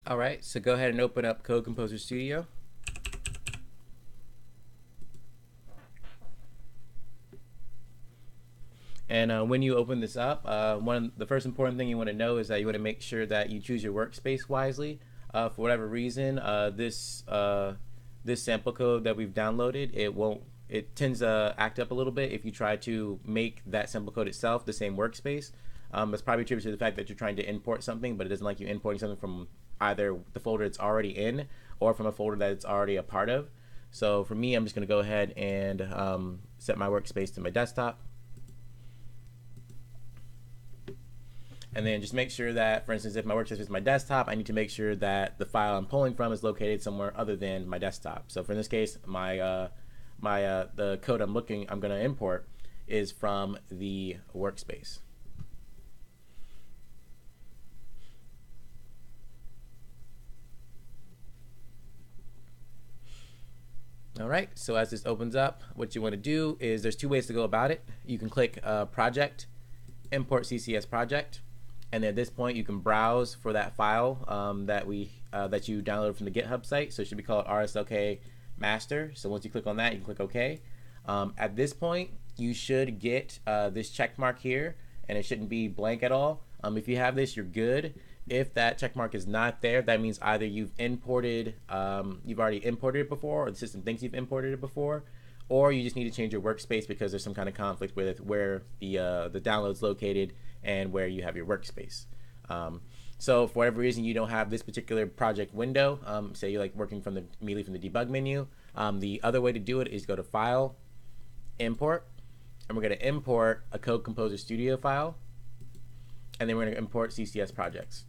All right, so go ahead and open up Code Composer Studio. And when you open this up, the first important thing you want to know is that you want to make sure that you choose your workspace wisely. For whatever reason, this sample code that we've downloaded, it tends to act up a little bit if you try to make that sample code itself the same workspace. It's probably attributed to the fact that you're trying to import something, but it doesn't like you importing something from either the folder it's already in or from a folder that it's already a part of. So for me, I'm just going to go ahead and set my workspace to my desktop. And then just make sure that, for instance, if my workspace is my desktop, I need to make sure that the file I'm pulling from is located somewhere other than my desktop. So for this case, the code I'm going to import is from the workspace. All right, so as this opens up, what you want to do is there's two ways to go about it. You can click Project, Import CCS Project, and then at this point you can browse for that file that you downloaded from the GitHub site. So it should be called RSLK master. So once you click on that, you can click OK. At this point, you should get this check mark here, and it shouldn't be blank at all. If you have this, you're good. If that check mark is not there, that means either you've already imported it before, or the system thinks you've imported it before, or you just need to change your workspace because there's some kind of conflict with where the download's located and where you have your workspace. So for whatever reason you don't have this particular project window, say you like working immediately from the debug menu, the other way to do it is go to File, Import, and we're going to import a Code Composer Studio file, and then we're going to import CCS projects.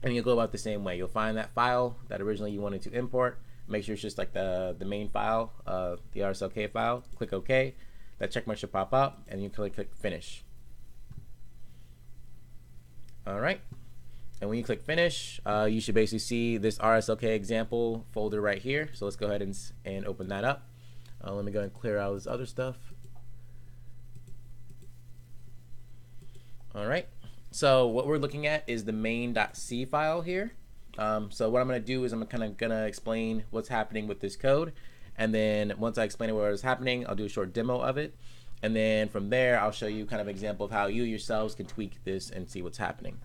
And you'll go about the same way. You'll find that file that originally you wanted to import, make sure it's just like the main file, the RSLK file, click OK. That checkmark should pop up, and you click Finish. All right, and when you click Finish, you should basically see this RSLK example folder right here. So let's go ahead and open that up. Let me go and clear out this other stuff. All right, so what we're looking at is the main.c file here. So what I'm going to do is I'm kind of going to explain what's happening with this code, and then once I explain what is happening, I'll do a short demo of it, and then from there I'll show you kind of an example of how you yourselves can tweak this and see what's happening.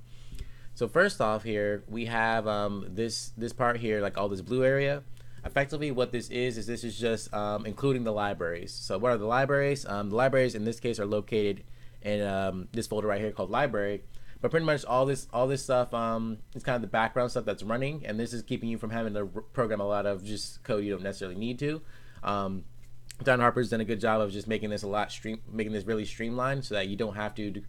So first off here, we have this part here, like all this blue area. Effectively what this is this is just including the libraries. So what are the libraries? The libraries in this case are located in this folder right here called library. But pretty much all this stuff is kind of the background stuff that's running, and this is keeping you from having to program a lot of just code you don't necessarily need to. Don Harper's done a good job of just making this really streamlined so that you don't have to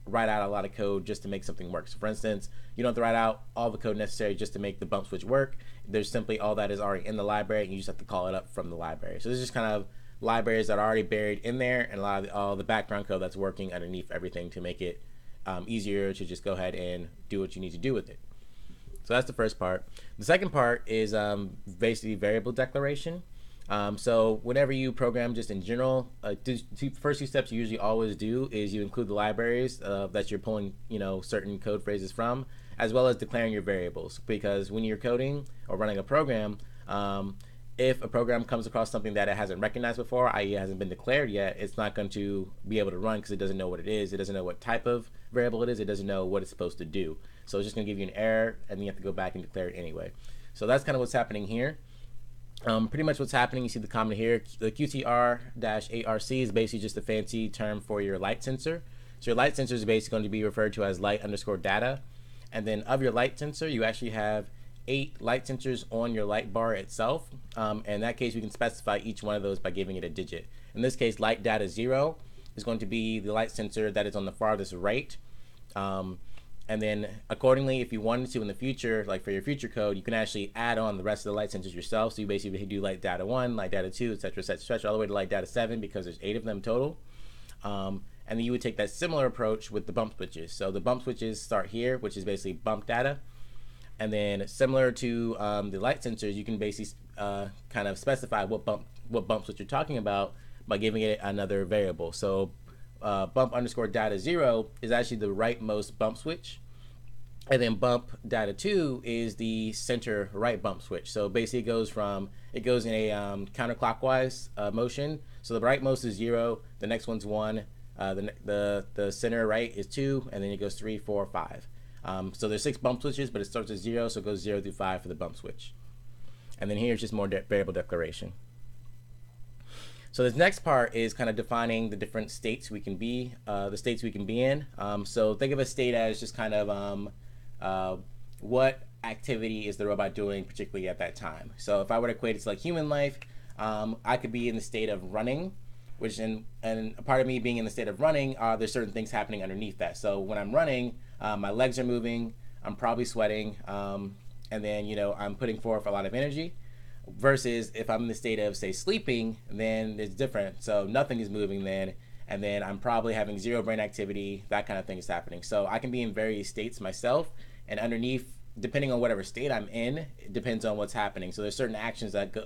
write out a lot of code just to make something work. So for instance, you don't have to write out all the code necessary just to make the bump switch work. There's simply all that is already in the library, and you just have to call it up from the library. So this is just kind of libraries that are already buried in there, and all the background code that's working underneath everything to make it easier to just go ahead and do what you need to do with it. So that's the first part. The second part is basically variable declaration. So whenever you program just in general, the first two steps you usually always do is you include the libraries that you're pulling certain code phrases from, as well as declaring your variables, because when you're coding or running a program, if a program comes across something that it hasn't recognized before, i.e. it hasn't been declared yet, it's not going to be able to run because it doesn't know what it is. It doesn't know what type of variable it is. It doesn't know what it's supposed to do. So it's just going to give you an error, and you have to go back and declare it anyway. So that's kind of what's happening here. Pretty much what's happening, you see the comment here, the QTR-ARC is basically just a fancy term for your light sensor. So your light sensor is basically going to be referred to as light_data. And then of your light sensor, you actually have 8 light sensors on your light bar itself. In that case, we can specify each one of those by giving it a digit. In this case, light data 0 is going to be the light sensor that is on the farthest right. And then accordingly, if you wanted to in the future, like for your future code, you can actually add on the rest of the light sensors yourself. So you basically do light data 1, light data 2, etc., etc., all the way to light data 7, because there's 8 of them total. And then you would take that similar approach with the bump switches. So the bump switches start here, which is basically bump data. And then similar to the light sensors, you can basically kind of specify what bump switch you're talking about by giving it another variable. So bump_data 0 is actually the rightmost bump switch. And then bump data 2 is the center right bump switch. So basically it goes in a counterclockwise motion. So the rightmost is 0, the next one's 1, the center right is 2, and then it goes 3, 4, 5. So there's 6 bump switches, but it starts at 0, so it goes 0 through 5 for the bump switch. And then here's just more variable declaration. So this next part is kind of defining the different states we can be, in. So think of a state as just kind of what activity is the robot doing, particularly at that time. So if I were to equate it to like human life, I could be in the state of running, and a part of me being in the state of running, there's certain things happening underneath that. So when I'm running, my legs are moving, I'm probably sweating, and then I'm putting forth a lot of energy. Versus if I'm in the state of, say, sleeping, then it's different. So nothing is moving then, and then I'm probably having 0 brain activity, that kind of thing is happening. So I can be in various states myself, and underneath, depending on whatever state I'm in, it depends on what's happening. So there's certain actions that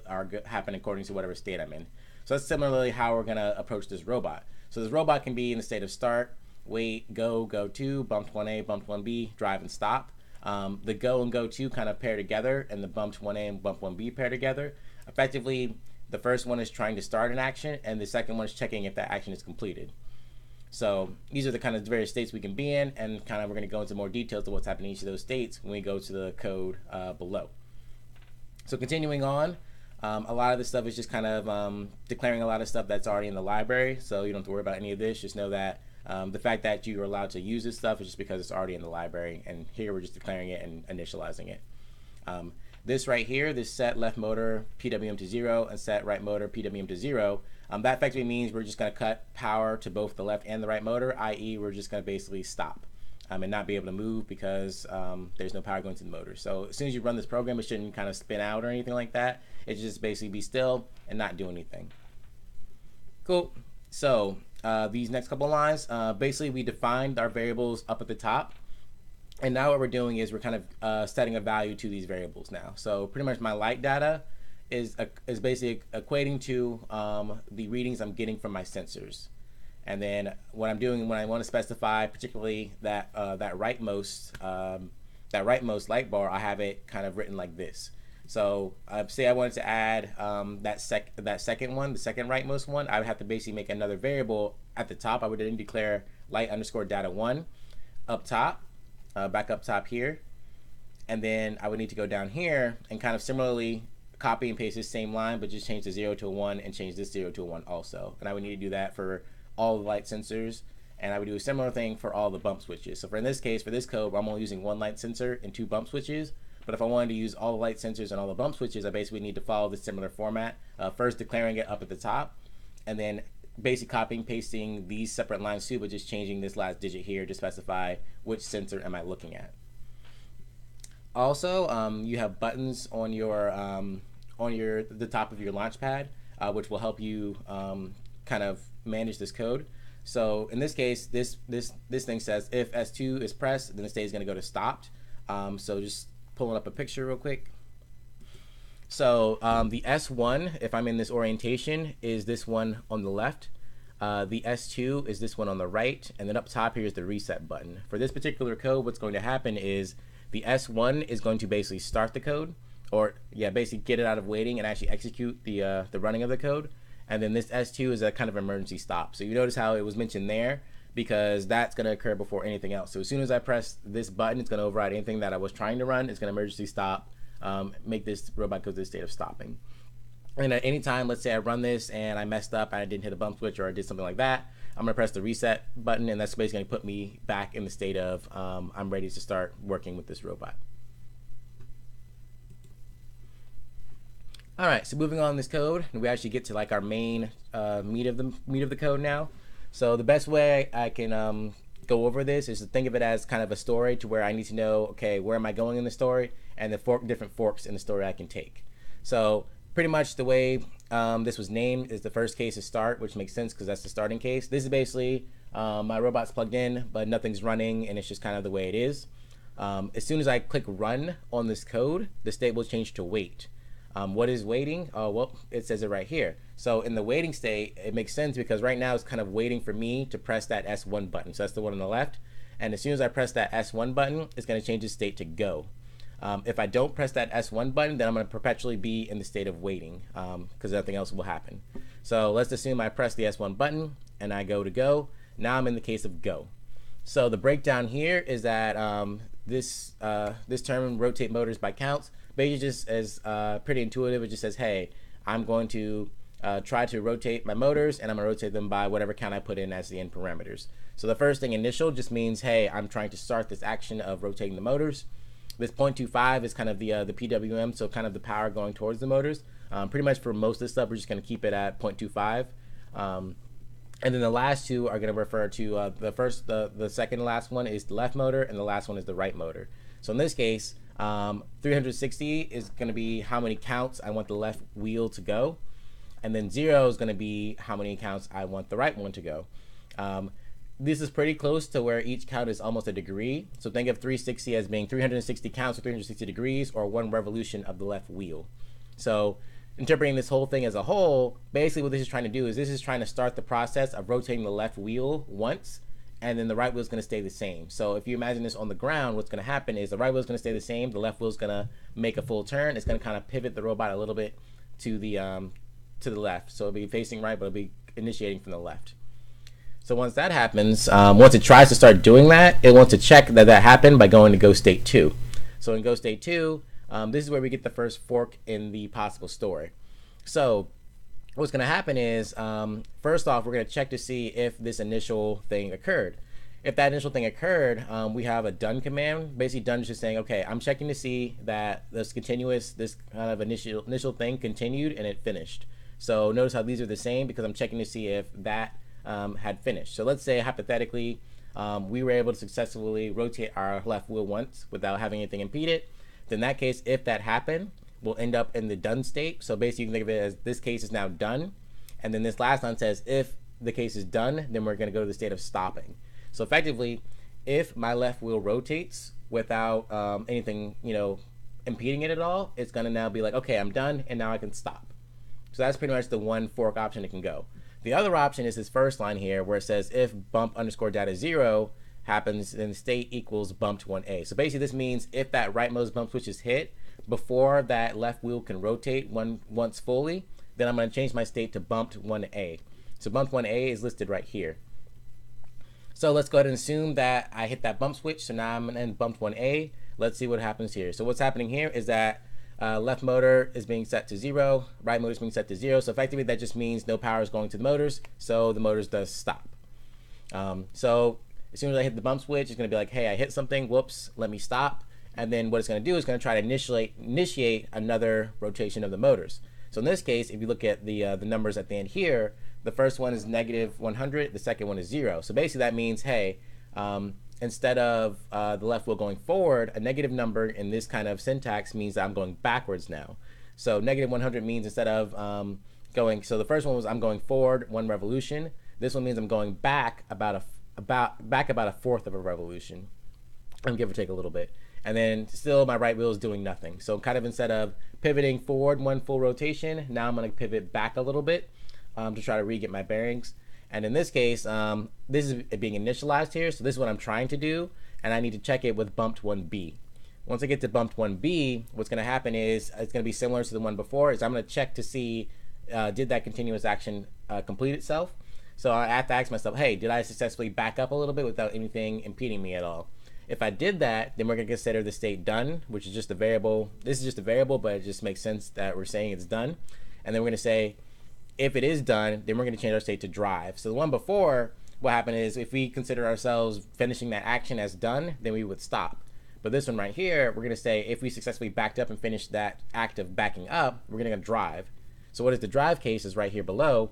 happen according to whatever state I'm in. So that's similarly how we're gonna approach this robot. So this robot can be in the state of start, wait, go to, bumped 1A, bumped 1B, drive and stop. The go and go to kind of pair together, and the bumped 1A and bump 1B pair together. Effectively, the first one is trying to start an action, and the second one is checking if that action is completed. So these are the kind of various states we can be in, and kind of we're going to go into more details of what's happening in each of those states when we go to the code below. So continuing on, a lot of this stuff is just kind of declaring a lot of stuff that's already in the library, so you don't have to worry about any of this. Just know that the fact that you're allowed to use this stuff is just because it's already in the library, and here we're just declaring it and initializing it. This right here, this set left motor PWM to 0 and set right motor PWM to 0, that effectively means we're just going to cut power to both the left and the right motor, i.e. we're just going to basically stop and not be able to move because there's no power going to the motor. So as soon as you run this program, it shouldn't kind of spin out or anything like that. It should just basically be still and not do anything. Cool. So these next couple of lines, basically we defined our variables up at the top, and now what we're doing is we're kind of setting a value to these variables now. So pretty much my light data is basically equating to the readings I'm getting from my sensors. And then what I'm doing when I want to specify particularly that rightmost light bar, I have it kind of written like this. So say I wanted to add that second one, the second rightmost one, I would have to basically make another variable at the top. I would then declare light underscore data 1 up top, back up top here. And then I would need to go down here and kind of similarly copy and paste this same line, but just change the 0 to a 1 and change this 0 to a 1 also. And I would need to do that for all the light sensors. And I would do a similar thing for all the bump switches. So for in this case, for this code, I'm only using 1 light sensor and 2 bump switches. But if I wanted to use all the light sensors and all the bump switches, I basically need to follow the similar format. First declaring it up at the top, and then basically copying, pasting these separate lines too, but just changing this last digit here to specify which sensor am I looking at. Also, you have buttons on the top of your launch pad, which will help you kind of manage this code. So in this case, this thing says if S2 is pressed, then the state is going to go to stopped. So just pulling up a picture real quick. So the S1, if I'm in this orientation, is this one on the left. The S2 is this one on the right, and then up top here is the reset button. For this particular code, what's going to happen is the S1 is going to basically start the code, or basically get it out of waiting and actually execute the running of the code. And then this S2 is a kind of emergency stop. So you notice how it was mentioned there, because that's going to occur before anything else. So as soon as I press this button, it's going to override anything that I was trying to run. It's going to emergency stop, make this robot go to the state of stopping. And at any time, let's say I run this and I messed up and I didn't hit a bump switch or I did something like that, I'm going to press the reset button, and that's basically going to put me back in the state of I'm ready to start working with this robot. All right, so moving on this code, we actually get to like our main meat of the code now. So the best way I can go over this is to think of it as kind of a story, to where I need to know, okay, where am I going in the story, and the different forks in the story I can take. So pretty much the way this was named is the first case is start, which makes sense because that's the starting case. This is basically my robot's plugged in, but nothing's running, and it's just kind of the way it is. As soon as I click run on this code, the state will change to wait. What is waiting? Well, it says it right here. So in the waiting state, it makes sense because right now it's kind of waiting for me to press that S1 button. So that's the one on the left. And as soon as I press that S1 button, it's going to change the state to go. If I don't press that S1 button, then I'm going to perpetually be in the state of waiting because nothing else will happen. So let's assume I press the S1 button and I go to go. Now I'm in the case of go. So the breakdown here is that this term, rotate motors by counts, basically just as pretty intuitive. It just says, hey, I'm going to try to rotate my motors, and I'm going to rotate them by whatever count I put in as the end parameters. So the first thing, initial, just means, hey, I'm trying to start this action of rotating the motors. This 0.25 is kind of the PWM, so kind of the power going towards the motors. Pretty much for most of this stuff, we're just going to keep it at 0.25. And then the last two are going to refer to the second to last one is the left motor, and the last one is the right motor. So in this case, 360 is going to be how many counts I want the left wheel to go, and then 0 is going to be how many counts I want the right one to go. This is pretty close to where each count is almost a degree. So think of 360 as being 360 counts or 360 degrees, or one revolution of the left wheel. So interpreting this whole thing as a whole, basically what this is trying to do is this is trying to start the process of rotating the left wheel once, and then the right wheel is going to stay the same. So if you imagine this on the ground, what's going to happen is the right wheel is going to stay the same, the left wheel is going to make a full turn. It's going to kind of pivot the robot a little bit to the left. So it'll be facing right, but it'll be initiating from the left. So once that happens, once it tries to start doing that, it wants to check that that happened by going to go state 2. So in go state 2, this is where we get the first fork in the possible story. So what's going to happen is, first off, we're going to check to see if this initial thing occurred. If that initial thing occurred, we have a done command. Basically, done is just saying, okay, I'm checking to see that this kind of initial thing continued and it finished. So notice how these are the same because I'm checking to see if that had finished. So let's say hypothetically we were able to successfully rotate our left wheel once without having anything impede it. Then in that case, if that happened, we'll end up in the done state. So basically you can think of it as this case is now done, and then this last line says if the case is done, then we're going to go to the state of stopping. So effectively, if my left wheel rotates without anything impeding it at all, it's going to now be like, okay, I'm done, and now I can stop. So that's pretty much the one fork option it can go. The other option is this first line here where it says if bump underscore data 0 happens, then state equals bumped 1A. So basically this means if that right motor bump switch is hit before that left wheel can rotate once fully, then I'm going to change my state to bumped 1A. So bumped 1A is listed right here. So let's go ahead and assume that I hit that bump switch. So now I'm in bumped 1A. Let's see what happens here. So what's happening here is that left motor is being set to 0, right motor is being set to 0. So effectively that just means no power is going to the motors, so the motors does stop. So as soon as I hit the bump switch, it's going to be like, hey, I hit something, whoops, let me stop. And then what it's going to do is going to try to initiate another rotation of the motors. So in this case, if you look at the numbers at the end here, the first one is negative 100, the second one is 0. So basically that means, hey, instead of the left wheel going forward, a negative number in this kind of syntax means that I'm going backwards now. So negative 100 means instead of so the first one was I'm going forward 1 revolution. This one means I'm going back about a fourth of a revolution, and give or take a little bit. And then still my right wheel is doing nothing. So kind of instead of pivoting forward 1 full rotation, now I'm going to pivot back a little bit to try to re-get my bearings. And in this case, this is being initialized here, so this is what I'm trying to do, and I need to check it with bumped 1B. Once I get to bumped 1B, what's going to happen is it's going to be similar to the one before, is I'm going to check to see did that continuous action complete itself. So I have to ask myself, hey, did I successfully back up a little bit without anything impeding me at all? If I did that, then we're going to consider the state done, which is just a variable. This is just a variable, but it just makes sense that we're saying it's done. And then we're going to say, if it is done, then we're going to change our state to drive. So the one before, what happened is if we consider ourselves finishing that action as done, then we would stop. But this one right here, we're going to say if we successfully backed up and finished that act of backing up, we're going to drive. So what is the drive case is right here below.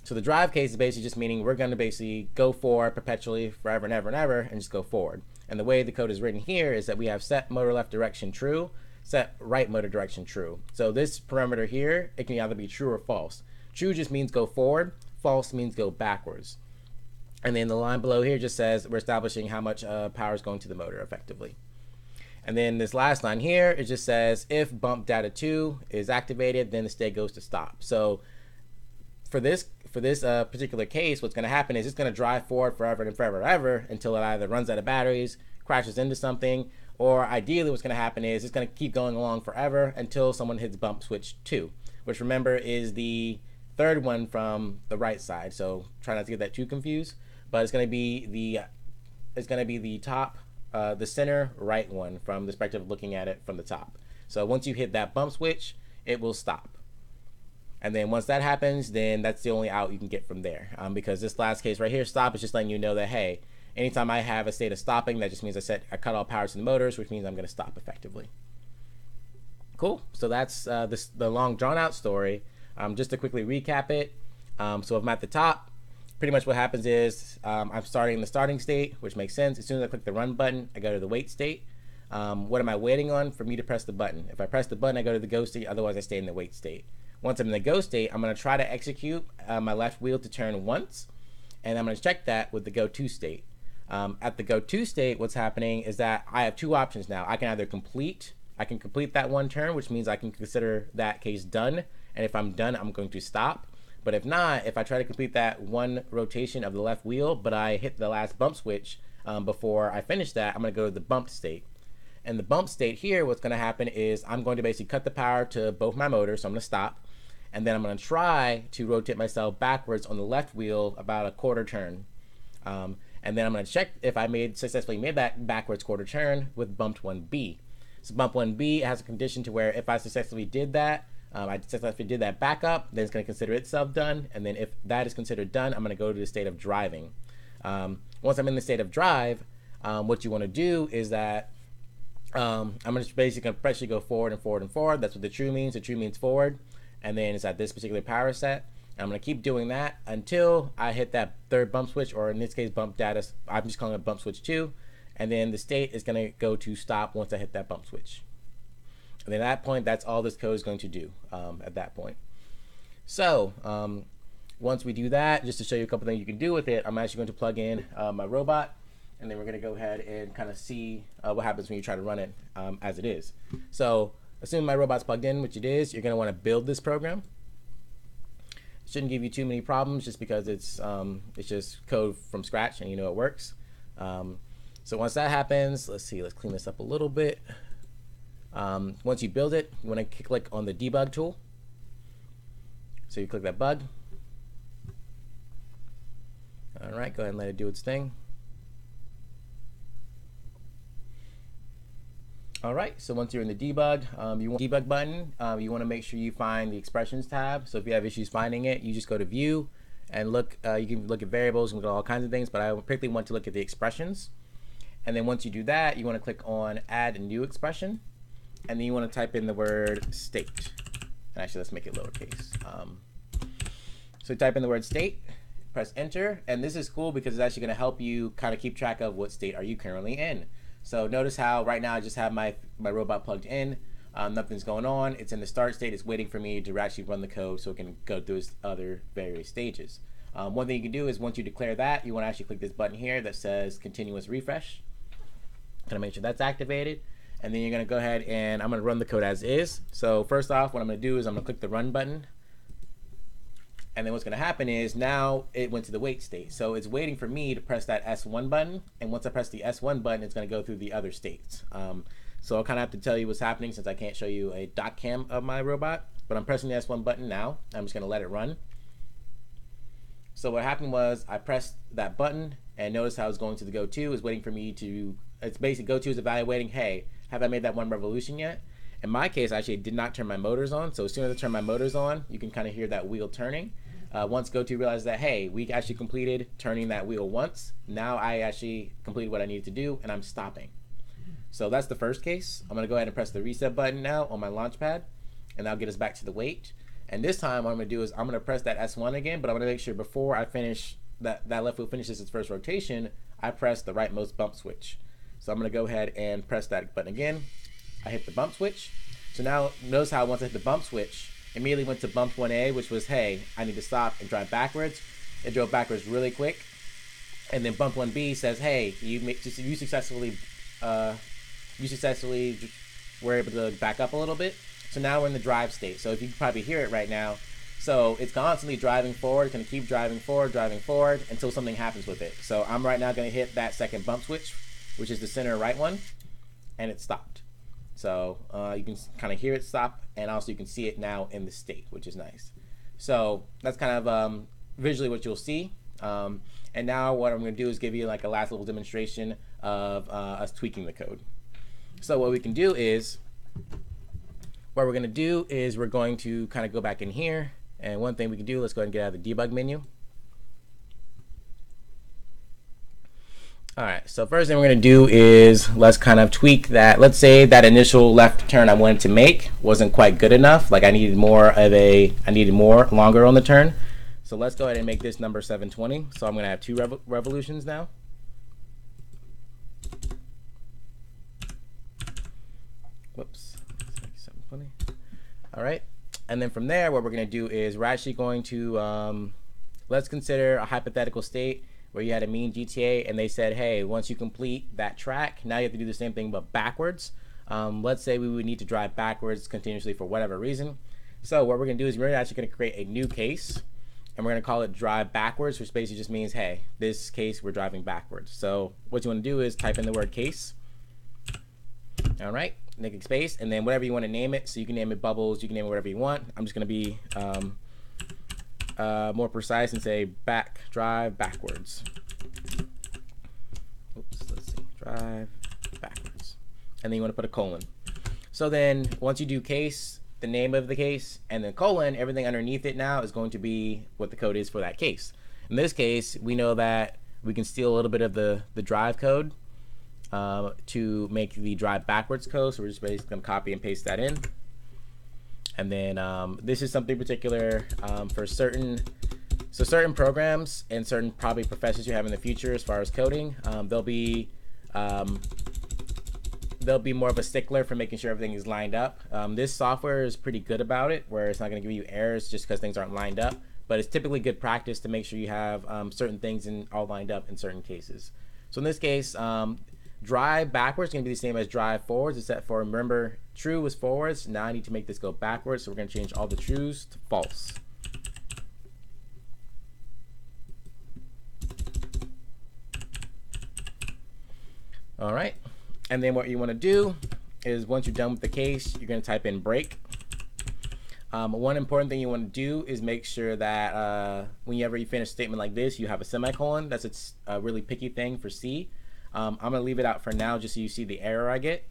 So the drive case is basically just meaning we're going to basically go forward perpetually forever and ever and ever and just go forward. And the way the code is written here is that we have set motor left direction true, set right motor direction true. So this parameter here, it can either be true or false. True just means go forward, false means go backwards. And then the line below here just says we're establishing how much power is going to the motor effectively. And then this last line here, it just says if bump data 2 is activated, then the state goes to stop. So for this for this particular case, what's going to happen is it's going to drive forward forever and forever and ever until it either runs out of batteries, crashes into something, or ideally what's going to happen is it's going to keep going along forever until someone hits bump switch 2, which remember is the third one from the right side. So try not to get that too confused, but it's going to be the top, the center right one from the perspective of looking at it from the top. So once you hit that bump switch, it will stop. And then once that happens, then that's the only out you can get from there. Because this last case right here, stop, is just letting you know that, hey, anytime I have a state of stopping, that just means I cut all power to the motors, which means I'm going to stop effectively. Cool. So that's the long drawn out story. Just to quickly recap it. So if I'm at the top, pretty much what happens is I'm starting in the starting state, which makes sense. As soon as I click the run button, I go to the wait state. What am I waiting on? For me to press the button. If I press the button, I go to the go state. Otherwise, I stay in the wait state. Once I'm in the go state, I'm going to try to execute my left wheel to turn once, and I'm going to check that with the go to state. At the go to state, what's happening is that I have two options now. I can either complete that one turn, which means I can consider that case done, and if I'm done, I'm going to stop. But if not, if I try to complete that one rotation of the left wheel, but I hit the last bump switch before I finish that, I'm going to go to the bump state. And the bump state here, what's going to happen is I'm going to basically cut the power to both my motors, so I'm going to stop. And then I'm going to try to rotate myself backwards on the left wheel about a quarter turn. And then I'm going to check if I successfully made that backwards quarter turn with bump 1B. So bump 1B has a condition to where if I successfully did that, back up, then it's going to consider itself done. And then if that is considered done, I'm going to go to the state of driving. Once I'm in the state of drive, what you want to do is that I'm going to basically press go forward and forward and forward. That's what the true means. The true means forward. And then it's at this particular power set. I'm going to keep doing that until I hit that third bump switch, or in this case, bump data. I'm just calling it bump switch 2. And then the state is going to go to stop once I hit that bump switch. And then at that point, that's all this code is going to do at that point. So once we do that, just to show you a couple things you can do with it, I'm actually going to plug in my robot. And then we're going to go ahead and kind of see what happens when you try to run it as it is. So assuming my robot's plugged in, which it is, you're going to want to build this program. It shouldn't give you too many problems just because it's just code from scratch and you know it works. So once that happens, let's clean this up a little bit. Once you build it, you want to click on the debug tool. So you click that bug. All right, go ahead and let it do its thing. All right, so once you're in the debug, you want debug button. You want to make sure you find the expressions tab. So if you have issues finding it, you just go to view and look. You can look at variables and look at all kinds of things, but I particularly want to look at the expressions. And then once you do that, you want to click on add a new expression, and then you want to type in the word state. And actually, let's make it lowercase. So type in the word state, press enter, and this is cool because it's actually going to help you kind of keep track of what state are you currently in. So notice how right now I just have my robot plugged in. Nothing's going on. It's in the start state. It's waiting for me to actually run the code so it can go through its other various stages. One thing you can do is once you declare that, you want to actually click this button here that says continuous refresh. Kind of make sure that's activated. And then you're going to go ahead and I'm going to run the code as is. So first off, what I'm going to do is I'm going to click the run button. And then what's going to happen is now it went to the wait state. So it's waiting for me to press that S1 button. And once I press the S1 button, it's going to go through the other states. So I'll kind of have to tell you what's happening since I can't show you a dot cam of my robot. But I'm pressing the S1 button now. I'm just going to let it run. So what happened was I pressed that button and notice how it's going to the go to is waiting for me to, it's basically go to is evaluating, hey, have I made that one revolution yet? In my case, I actually did not turn my motors on. So as soon as I turn my motors on, you can kind of hear that wheel turning. Once GoTo realizes that, hey, we actually completed turning that wheel once. Now I actually completed what I needed to do, and I'm stopping. So that's the first case. I'm going to go ahead and press the reset button now on my launch pad, and that'll get us back to the wait. And this time what I'm going to do is I'm going to press that S1 again, but I'm going to make sure before I finish, that left wheel finishes its first rotation, I press the rightmost bump switch. So I'm going to go ahead and press that button again. I hit the bump switch. So now notice how once I hit the bump switch, immediately went to bump 1A, which was, hey, I need to stop and drive backwards. It drove backwards really quick. And then bump 1B says, hey, you successfully were able to back up a little bit. So now we're in the drive state. So if you can probably hear it right now, So it's constantly driving forward. It's going to keep driving forward until something happens with it. So I'm right now going to hit that second bump switch, which is the center right one, and it stopped. So you can kind of hear it stop, and also you can see it now in the state, which is nice. So that's kind of visually what you'll see. And now what I'm going to do is give you like a last little demonstration of us tweaking the code. So what we can do is, what we're going to do is we're going to kind of go back in here. And one thing we can do, let's go ahead and get out of the debug menu. All right, so first thing we're going to do is let's kind of tweak that. Let's say that initial left turn I wanted to make wasn't quite good enough. Like I needed more longer on the turn. So let's go ahead and make this number 720. So I'm going to have 2 revolutions now. Whoops, 720. All right. And then from there, what we're going to do is we're actually going to, let's consider a hypothetical state where you had a mean GTA and they said, hey, once you complete that track, now you have to do the same thing but backwards. Let's say we would need to drive backwards continuously for whatever reason. So what we're going to do is we're actually going to create a new case, and we're going to call it drive backwards, which basically just means, hey, this case we're driving backwards. So what you want to do is type in the word case. All right, make a space, and then whatever you want to name it. So you can name it bubbles, you can name it whatever you want. I'm just going to be more precise and say drive backwards. Oops, let's see, drive backwards. And then you want to put a colon. So then once you do case, the name of the case, and then colon, everything underneath it now is going to be what the code is for that case. In this case, we know that we can steal a little bit of the drive code to make the drive backwards code. So we're just basically going to copy and paste that in. And then this is something particular for certain programs and certain probably professions you have in the future as far as coding. They'll be more of a stickler for making sure everything is lined up. This software is pretty good about it, where it's not going to give you errors just because things aren't lined up. But it's typically good practice to make sure you have certain things all lined up in certain cases. So in this case, drive backwards is going to be the same as drive forwards, except for, remember, true was forwards. Now I need to make this go backwards, so we're going to change all the trues to false. All right, and then what you want to do is once you're done with the case, you're going to type in break. One important thing you want to do is make sure that whenever you finish a statement like this, you have a semicolon. That's a really picky thing for C. I'm going to leave it out for now just so you see the error I get.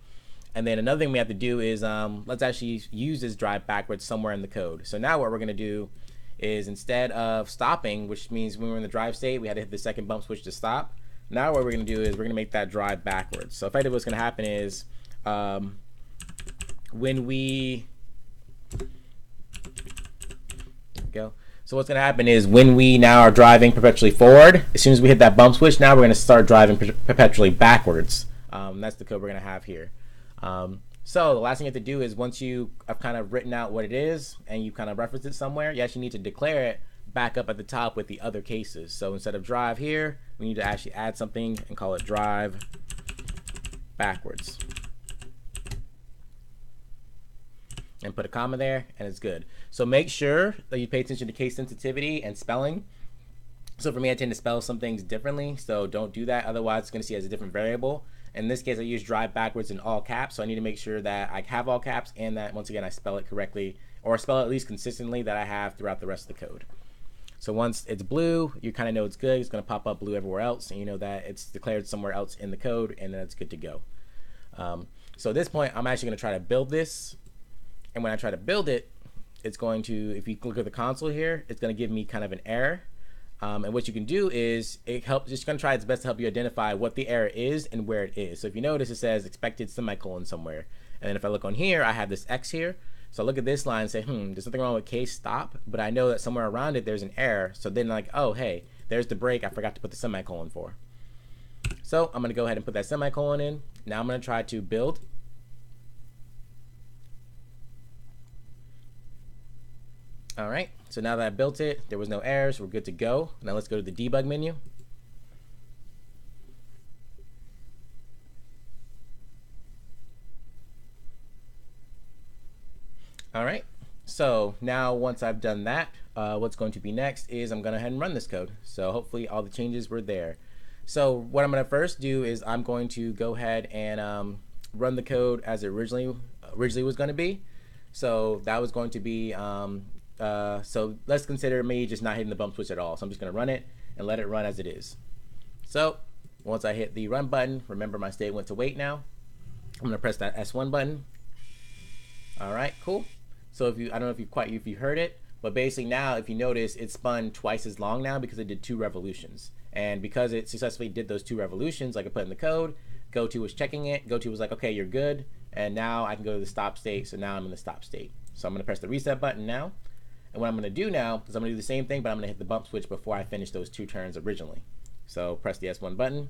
And then another thing we have to do is let's actually use this drive backwards somewhere in the code. So now what we're going to do is, instead of stopping, which means when we're in the drive state, we had to hit the second bump switch to stop. Now what we're going to do is we're going to make that drive backwards. So effectively what's going to happen is when we So what's going to happen is when we now are driving perpetually forward, as soon as we hit that bump switch, now we're going to start driving perpetually backwards. That's the code we're going to have here. So the last thing you have to do is, once you have kind of written out what it is and you kind of reference it somewhere, you actually need to declare it back up at the top with the other cases. So instead of drive here, we need to actually add something and call it drive backwards. And put a comma there, and it's good. So make sure that you pay attention to case sensitivity and spelling. So for me, I tend to spell some things differently, so don't do that. Otherwise, it's going to see it as a different variable. In this case, I use drive backwards in all caps, so I need to make sure that I have all caps and that, once again, I spell it correctly, or spell it at least consistently, that I have throughout the rest of the code. So once it's blue, you kind of know it's good. It's going to pop up blue everywhere else, and you know that it's declared somewhere else in the code, and then it's good to go. So at this point, I'm actually going to try to build this. And when I try to build it, it's going to, if you look at the console here, it's going to give me kind of an error. And what you can do is, it's going to try its best to help you identify what the error is and where it is. So if you notice, it says expected semicolon somewhere. And then if I look on here, I have this X here. So I look at this line and say, there's something wrong with case stop, but I know that somewhere around it, there's an error. So then like, oh, hey, there's the break I forgot to put the semicolon for. So I'm going to go ahead and put that semicolon in. Now I'm going to try to build. All right, so now that I built it, there was no errors, we're good to go. Now let's go to the debug menu. All right, So now once I've done that, what's going to be next is I'm going to go ahead and run this code. So hopefully all the changes were there. So what I'm going to first do is I'm going to go ahead and run the code as it originally was going to be. So that was going to be, so let's consider me just not hitting the bump switch at all. So I'm just going to run it and let it run as it is. So once I hit the run button, remember my state went to wait now. I'm going to press that S1 button. All right, cool. So I don't know if you heard it, but basically now if you notice, it spun twice as long now because it did 2 revolutions. And because it successfully did those 2 revolutions, like I put in the code, GoTo was checking it. GoTo was like, okay, you're good. And now I can go to the stop state. So now I'm in the stop state. So I'm going to press the reset button now. And what I'm going to do now is I'm going to do the same thing, but I'm going to hit the bump switch before I finish those 2 turns originally. So press the S1 button,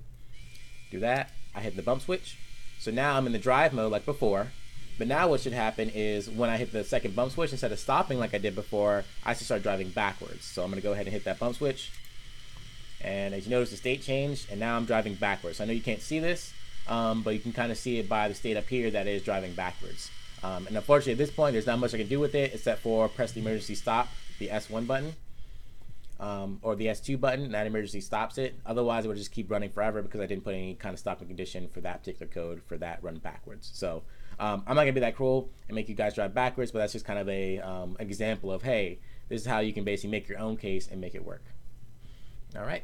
do that. I hit the bump switch. So now I'm in the drive mode like before. But now what should happen is when I hit the second bump switch, instead of stopping like I did before, I should start driving backwards. So I'm going to go ahead and hit that bump switch. And as you notice, the state changed, and now I'm driving backwards. So I know you can't see this, but you can kind of see it by the state up here that it is driving backwards. And unfortunately, at this point, there's not much I can do with it except for press the emergency stop, the S1 button, or the S2 button, and that emergency stops it. Otherwise, it will just keep running forever because I didn't put any kind of stopping condition for that particular code for that run backwards. So I'm not gonna be that cruel and make you guys drive backwards, but that's just kind of a example of, hey, this is how you can basically make your own case and make it work. All right.